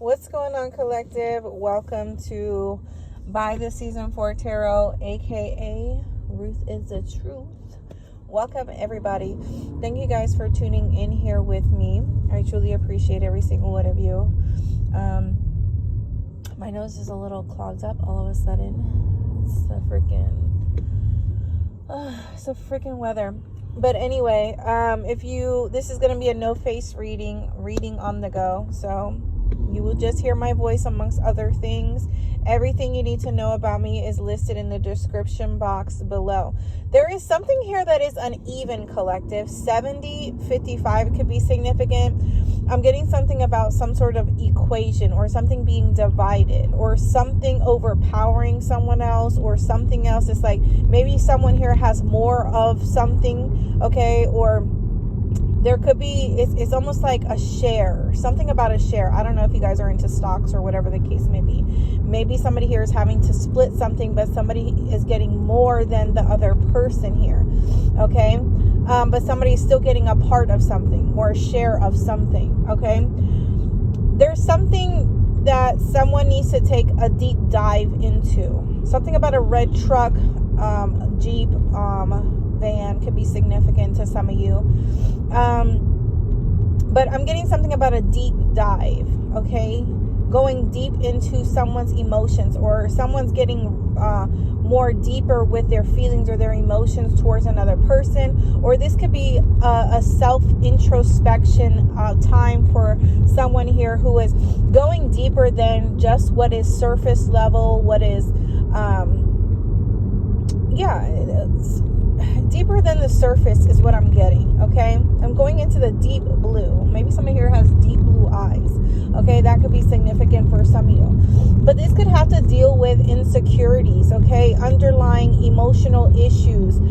What's going on, collective? Welcome to By the Season 4 Tarot, aka Ruth is the Truth. Welcome, everybody. Thank you guys for tuning in here with me. I truly appreciate every single one of you. My nose is a little clogged up all of a sudden. It's the freaking weather. But anyway, this is going to be a no-face reading on the go. So you will just hear my voice amongst other things. Everything you need to know about me is listed in the description box below. There is something here that is uneven, collective. 70-55 could be significant. I'm getting something about some sort of equation or something being divided or something overpowering someone else or something else. It's like maybe someone here has more of something, okay, or there could be, it's almost like a share, something about a share. I don't know if you guys are into stocks or whatever the case may be. Maybe somebody here is having to split something, but somebody is getting more than the other person here, okay? But somebody is still getting a part of something or a share of something, okay? There's something that someone needs to take a deep dive into. Something about a red truck, Jeep, van could be significant to some of you. But I'm getting something about a deep dive, okay? Going deep into someone's emotions, or someone's getting more deeper with their feelings or their emotions towards another person. Or this could be a self-introspection time for someone here who is going deeper than just what is surface level, what is, deeper than the surface is what I'm getting, okay? I'm going into the deep blue. Maybe somebody here has deep blue eyes, okay? That could be significant for some of you. But this could have to deal with insecurities, okay? Underlying emotional issues.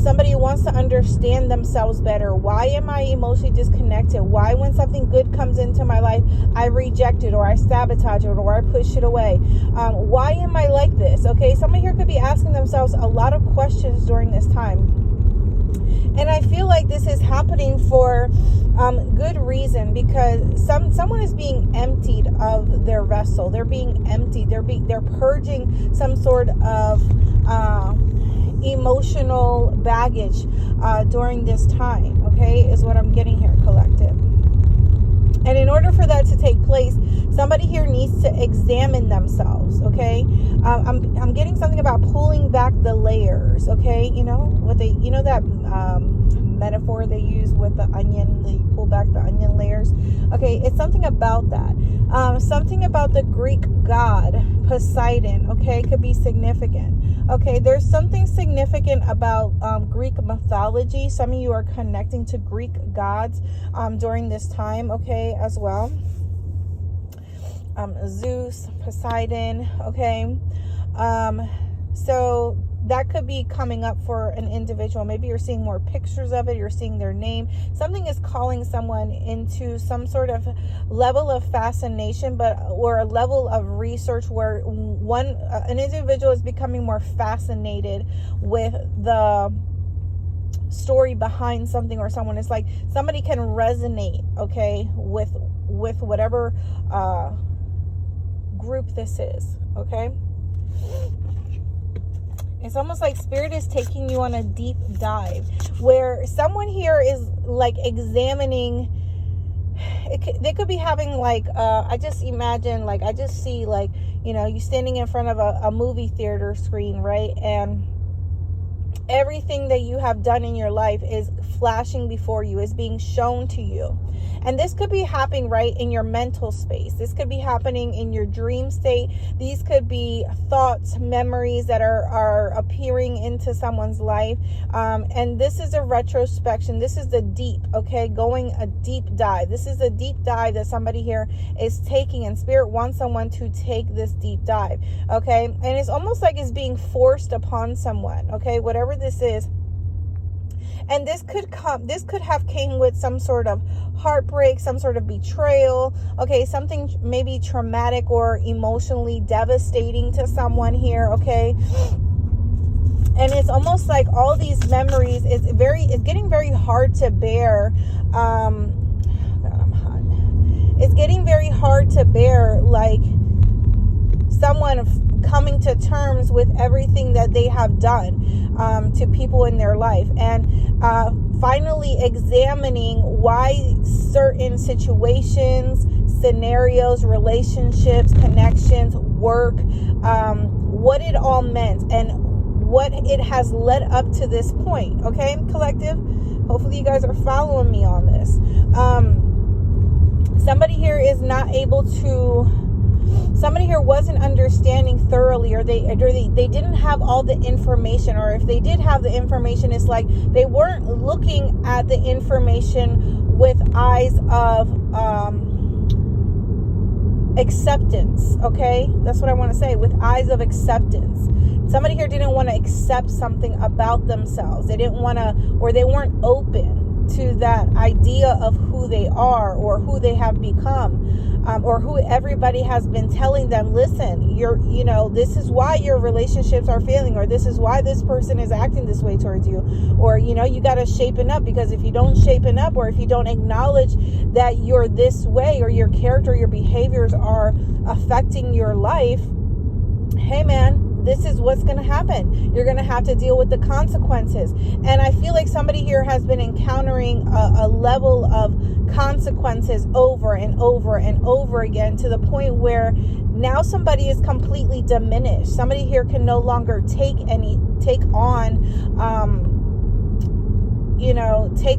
Somebody who wants to understand themselves better. Why am I emotionally disconnected? Why, when something good comes into my life, I reject it, or I sabotage it, or I push it away? Why am I like this? Okay, somebody here could be asking themselves a lot of questions during this time. And I feel like this is happening for good reason, because someone is being emptied of their vessel. They're being emptied. They're purging some sort of emotional baggage during this time. Okay, is what I'm getting here, collective. And in order for that to take place, somebody here needs to examine themselves, okay? I'm getting something about pulling back the layers, okay? You know that metaphor they use with the onion, they pull back the onion layers. Okay, it's something about that. Something about the Greek god Poseidon, okay, could be significant. Okay, there's something significant about Greek mythology. Some of you are connecting to Greek gods during this time, okay, as well. Zeus, Poseidon, okay. So that could be coming up for an individual. Maybe you're seeing more pictures of it. You're seeing their name. Something is calling someone into some sort of level of fascination, or a level of research where an individual is becoming more fascinated with the story behind something or someone. It's like somebody can resonate, okay, with whatever group this is, okay? It's almost like Spirit is taking you on a deep dive where someone here is like examining. They could be having like, I just imagine, like, I just see like, you standing in front of a movie theater screen, right? And everything that you have done in your life is flashing before you, is being shown to you. And this could be happening right in your mental space. This could be happening in your dream state. These could be thoughts, memories that are appearing into someone's life. And this is a retrospection. This is the deep, okay? Going a deep dive. This is a deep dive that somebody here is taking, and Spirit wants someone to take this deep dive, okay? And it's almost like it's being forced upon someone, okay? Whatever this is. And this could have came with some sort of heartbreak, some sort of betrayal, okay, something maybe traumatic or emotionally devastating to someone here, okay? And it's almost like all these memories, it's getting very hard to bear. God, I'm hot. it's getting very hard to bear, like someone coming to terms with everything that they have done to people in their life, and finally examining why certain situations, scenarios, relationships, connections, work, what it all meant and what it has led up to this point. Okay, collective? Hopefully you guys are following me on this. Somebody here is not able to, somebody here wasn't understanding thoroughly, or they didn't have all the information, or if they did have the information, it's like they weren't looking at the information with eyes of acceptance. Okay, that's what I want to say, with eyes of acceptance. Somebody here didn't want to accept something about themselves. They didn't want to, or they weren't open to that idea of who they are, or who they have become, or who everybody has been telling them, listen, this is why your relationships are failing, or this is why this person is acting this way towards you, or you got to shapen up, because if you don't shapen up, or if you don't acknowledge that you're this way, or your character, your behaviors are affecting your life, hey man, this is what's going to happen. You're going to have to deal with the consequences. And I feel like somebody here has been encountering a level of consequences over and over and over again, to the point where now somebody is completely diminished. Somebody here can no longer take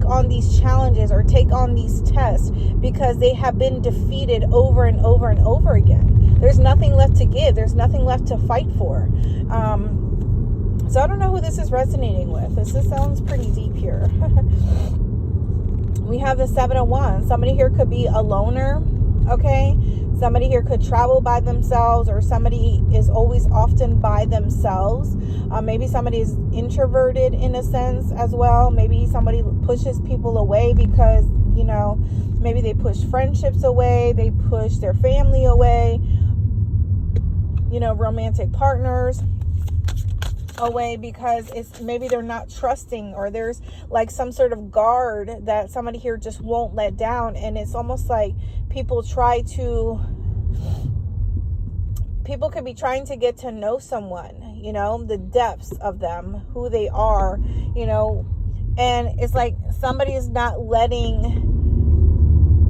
on these challenges, or take on these tests, because they have been defeated over and over and over again. There's nothing left to give. There's nothing left to fight for. So I don't know who this is resonating with. This sounds pretty deep here. We have the 7 of Wands. Somebody here could be a loner. Okay. Somebody here could travel by themselves, or somebody is always often by themselves. Maybe somebody is introverted in a sense as well. Maybe somebody pushes people away because, maybe they push friendships away. They push their family away. Romantic partners away, because maybe they're not trusting, or there's like some sort of guard that somebody here just won't let down. And it's almost like people could be trying to get to know someone, the depths of them, who they are, and it's like somebody is not letting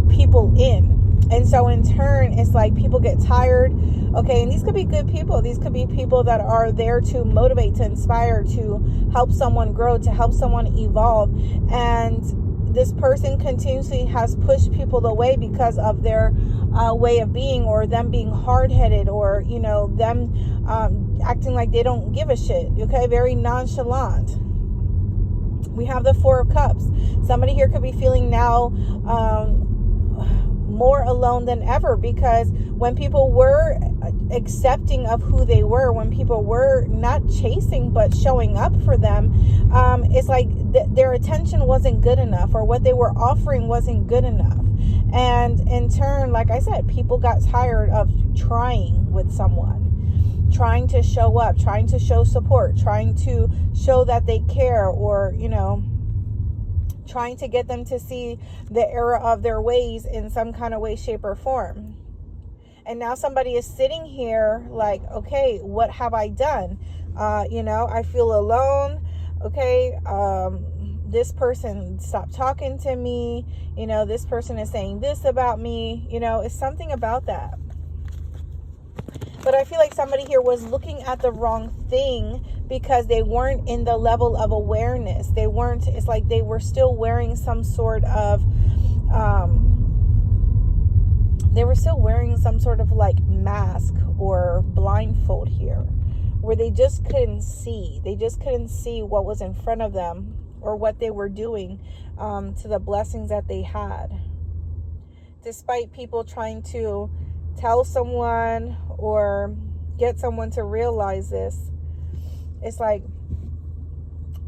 people in. And so in turn, it's like people get tired. Okay, and these could be good people. These could be people that are there to motivate, to inspire, to help someone grow, to help someone evolve. And this person continuously has pushed people away because of their way of being, or them being hard-headed, or, them acting like they don't give a shit. Okay, very nonchalant. We have the 4 of Cups. Somebody here could be feeling now more alone than ever, because when people were accepting of who they were, when people were not chasing but showing up for them, it's like their attention wasn't good enough, or what they were offering wasn't good enough. And in turn, like I said, people got tired of trying with someone, trying to show up, trying to show support, trying to show that they care, or trying to get them to see the error of their ways in some kind of way, shape, or form. And now somebody is sitting here like, okay, what have I done? I feel alone. Okay. This person stopped talking to me. This person is saying this about me. It's something about that. But I feel like somebody here was looking at the wrong thing, because they weren't in the level of awareness. It's like they were still wearing some sort of, like mask or blindfold here, where they just couldn't see. They just couldn't see what was in front of them, or what they were doing to the blessings that they had. Despite people trying to tell someone or get someone to realize this, it's like,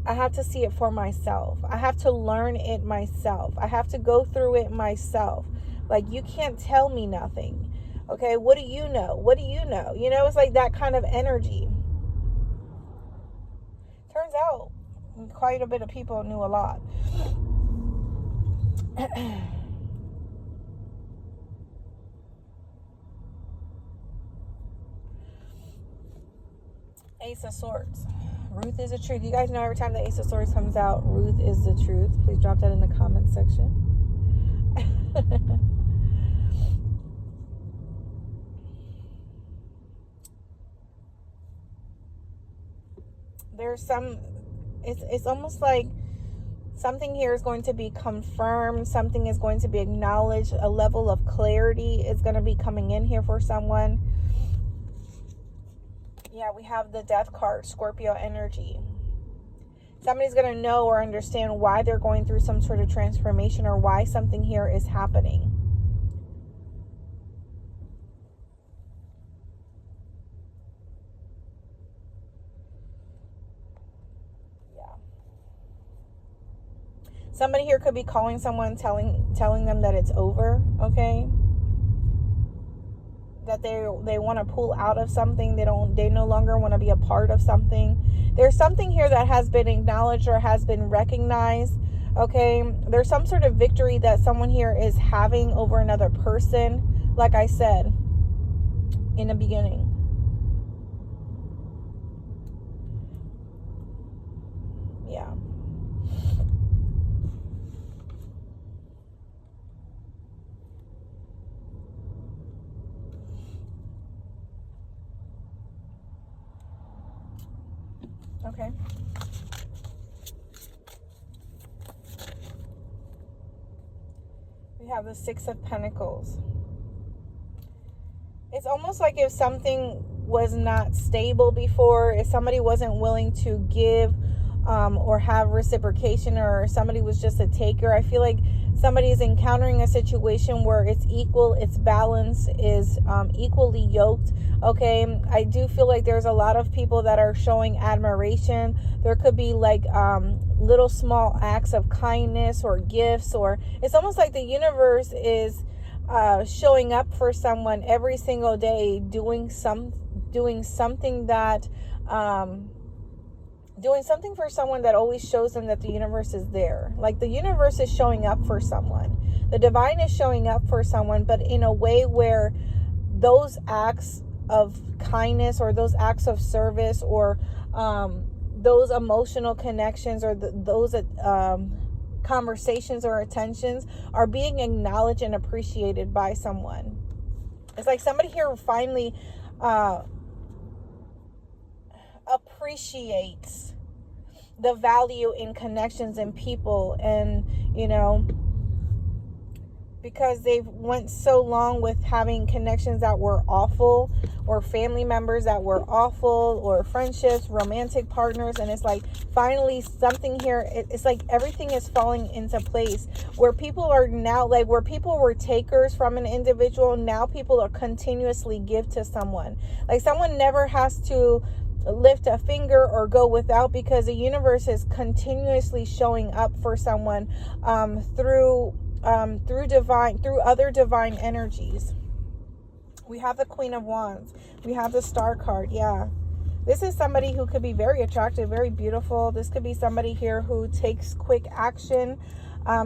I have to see it for myself. I have to learn it myself. I have to go through it myself. Like, you can't tell me nothing. Okay, what do you know? What do you know? It's like that kind of energy. Turns out quite a bit of people knew a lot. Ace of Swords. Ruth is the truth. You guys know every time the Ace of Swords comes out, Ruth is the truth. Please drop that in the comment section. There's some, it's almost like something here is going to be confirmed. Something is going to be acknowledged. A level of clarity is going to be coming in here for someone. Yeah, we have the Death card, Scorpio energy. Somebody's going to know or understand why they're going through some sort of transformation or why something here is happening. Somebody here could be calling someone, telling them that it's over, okay? That they want to pull out of something. They no longer want to be a part of something. There's something here that has been acknowledged or has been recognized, okay? There's some sort of victory that someone here is having over another person, like I said in the beginning. Yeah. Okay. We have the Six of Pentacles. It's almost like if something was not stable before, if somebody wasn't willing to give or have reciprocation, or somebody was just a taker, I feel like somebody is encountering a situation where it's equal, its balance is equally yoked. Okay, I do feel like there's a lot of people that are showing admiration. There could be like little small acts of kindness or gifts, or it's almost like the universe is showing up for someone every single day, doing something that doing something for someone that always shows them that the universe is there. Like the universe is showing up for someone. The divine is showing up for someone, but in a way where those acts of kindness or those acts of service or those emotional connections or those conversations or attentions are being acknowledged and appreciated by someone. It's like somebody here finally appreciates the value in connections and people, and because they've went so long with having connections that were awful, or family members that were awful, or friendships, romantic partners, and it's like finally something here, it's like everything is falling into place where people are now, like where people were takers from an individual, now people are continuously give to someone. Like someone never has to lift a finger or go without, because the universe is continuously showing up for someone through other divine energies. We have the Queen of Wands. We have the Star card. Yeah, this is somebody who could be very attractive, very beautiful. This could be somebody here who takes quick action,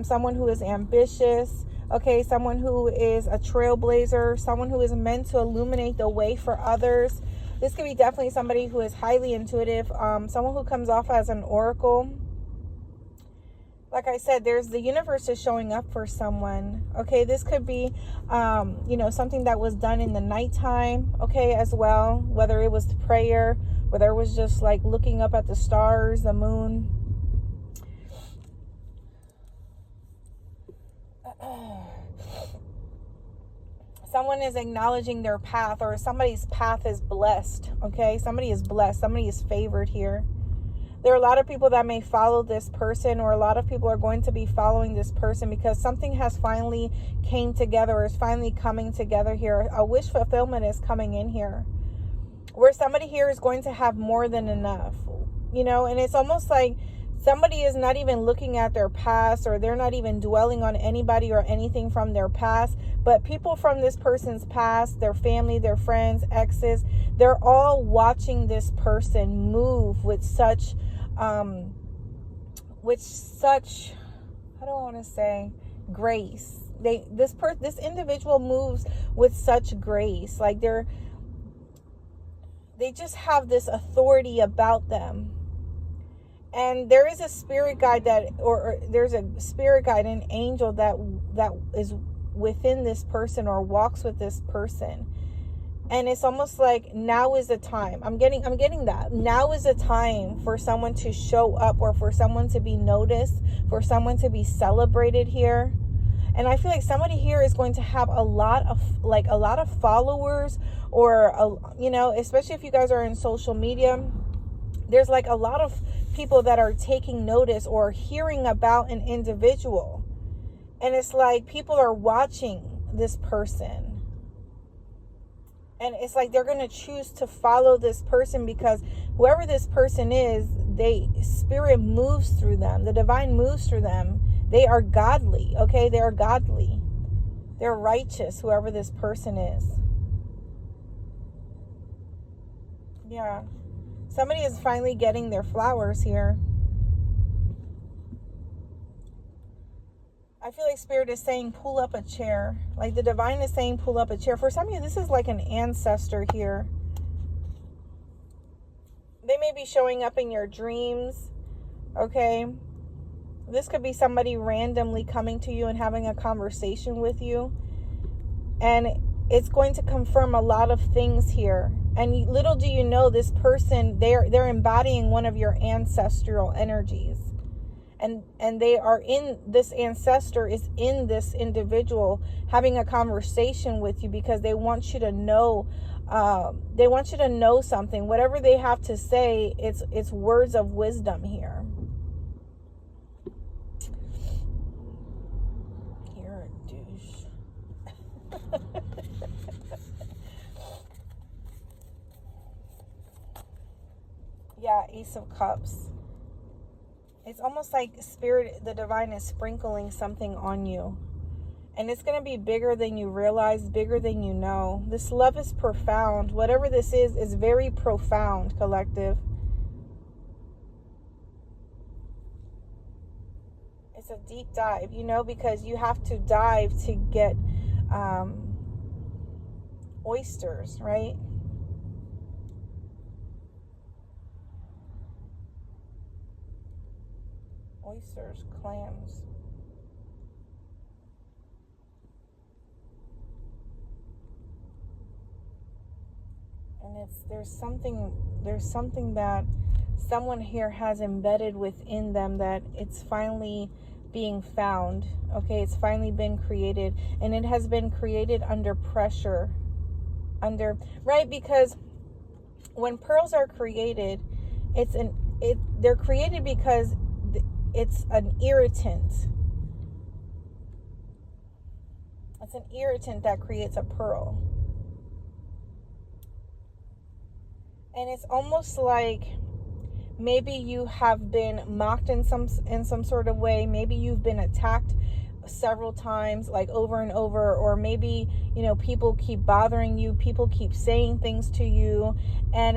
someone who is ambitious, okay, someone who is a trailblazer, someone who is meant to illuminate the way for others. This could be definitely somebody who is highly intuitive, someone who comes off as an oracle. Like I said, the universe is showing up for someone. Okay, this could be, something that was done in the nighttime, okay, as well. Whether it was prayer, whether it was just like looking up at the stars, the moon. Someone is acknowledging their path, or somebody's path is blessed, okay? Somebody is blessed. Somebody is favored here. There are a lot of people that may follow this person, or a lot of people are going to be following this person because something has finally came together, or is finally coming together here. A wish fulfillment is coming in here, where somebody here is going to have more than enough, and it's almost like somebody is not even looking at their past, or they're not even dwelling on anybody or anything from their past, but people from this person's past, their family, their friends, exes, they're all watching this person move with such, I don't want to say grace. This individual moves with such grace. Like they're they just have this authority about them. And there is a spirit guide or there's a spirit guide, an angel that is within this person or walks with this person. And it's almost like now is the time. I'm getting that. Now is the time for someone to show up, or for someone to be noticed, for someone to be celebrated here. And I feel like somebody here is going to have a lot of followers, or especially if you guys are in social media, there's like a lot of people that are taking notice or hearing about an individual. And it's like people are watching this person. And it's like they're going to choose to follow this person because whoever this person is, spirit moves through them. The divine moves through them. They are godly, okay? They are godly. They're righteous, whoever this person is. Yeah. Somebody is finally getting their flowers here. I feel like Spirit is saying, pull up a chair. Like the divine is saying, pull up a chair. For some of you, this is like an ancestor here. They may be showing up in your dreams, okay? This could be somebody randomly coming to you and having a conversation with you. And it's going to confirm a lot of things here. And little do you know, this person, they're embodying one of your ancestral energies. And they are in, this ancestor is in this individual having a conversation with you because they want you to know, something. Whatever they have to say, it's words of wisdom here. You're a douche. Yeah, Ace of Cups. It's almost like Spirit, the divine, is sprinkling something on you. And it's going to be bigger than you realize, bigger than you know. This love is profound. Whatever this is very profound, collective. It's a deep dive, because you have to dive to get oysters, right? Oysters, clams. And there's something that someone here has embedded within them, that it's finally being found. Okay, it's finally been created, and it has been created under pressure. Right? Because when pearls are created, they're created because it's an irritant. It's an irritant that creates a pearl. And it's almost like maybe you have been mocked in some sort of way. Maybe you've been attacked several times, like over and over, or maybe people keep bothering you, people keep saying things to you, and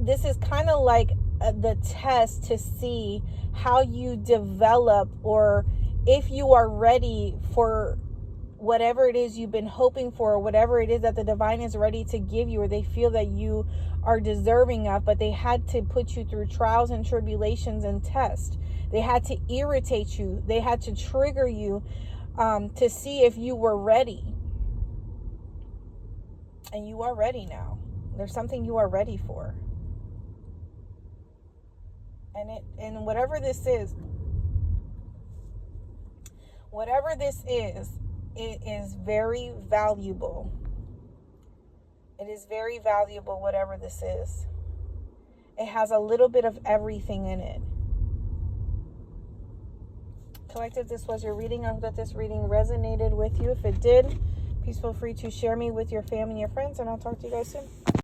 this is kind of like the test to see how you develop, or if you are ready for whatever it is you've been hoping for, or whatever it is that the divine is ready to give you, or they feel that you are deserving of, but they had to put you through trials and tribulations and tests. They had to irritate you. They had to trigger you to see if you were ready. And you are ready now. There's something you are ready for. And whatever this is, it is very valuable. It is very valuable, whatever this is. It has a little bit of everything in it. Collective, this was your reading. I hope that this reading resonated with you. If it did, please feel free to share me with your family and your friends, and I'll talk to you guys soon.